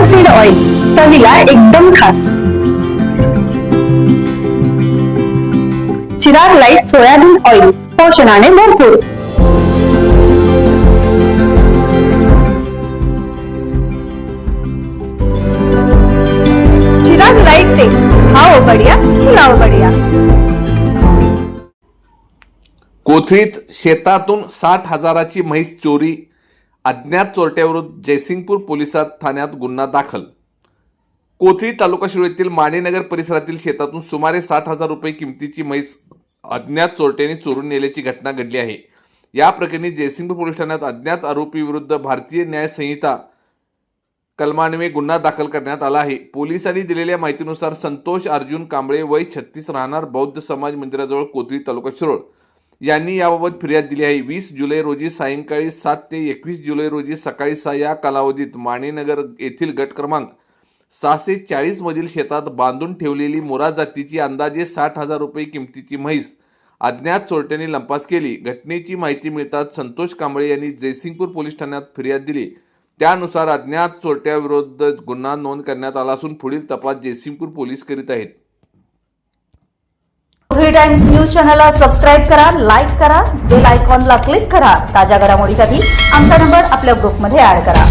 Seed oil, चवीला एकदम खास. चिराग लाईट सोयाबीन ऑइल, पोषणाने भरपूर. चिराग लाईट तेल, खाओ बढ़िया, खिलाओ बढ़िया. कोथळीत शेतातून 60,000ची म्हैस चोरी, अज्ञात चोरट्याविरुद्ध जयसिंगपूर पोलिसात ठाण्यात गुन्हा दाखल. कोथळी तालुका शिरोळीतील मानेनगर परिसरातील शेतातून सुमारे 60,000 रुपये किमतीची म्हैस अज्ञात चोरट्यांनी चोरून नेल्याची घटना घडली आहे. या प्रकरणी जयसिंगपूर पोलीस ठाण्यात अज्ञात आरोपी विरुद्ध भारतीय न्याय संहिता कलमान्वये गुन्हा दाखल करण्यात आला आहे. पोलिसांनी दिलेल्या माहितीनुसार संतोष अर्जुन कांबळे वय 36 राहणार बौद्ध समाज मंदिराजवळ कोथळी तालुका शिरोळ यांनी याबाबत फिर्याद दिली आहे. 20 जुलै रोजी सायंकाळी 7 ते 21 जुलै रोजी सकाळी 6 या कालावधीत मानेनगर येथील गट क्रमांक 640 मधील शेतात बांधून ठेवलेली मोरा जातीची अंदाजे 60,000 रुपये किमतीची म्हैस अज्ञात चोरट्यांनी लंपास केली. घटनेची माहिती मिळताच संतोष कांबळे यांनी जयसिंगपूर पोलीस ठाण्यात फिर्याद दिली. त्यानुसार अज्ञात चोरट्याविरुद्ध गुन्हा नोंद करण्यात आला असून पुढील तपास जयसिंगपूर पोलीस करीत आहेत. कोथळी टाइम्स न्यूज चॅनलला सबस्क्राईब करा, लाईक करा, बेल आयकॉनला क्लिक करा. ताज्या घडामोडीसाठी आमचा नंबर आपल्या ग्रुपमध्ये ऍड करा.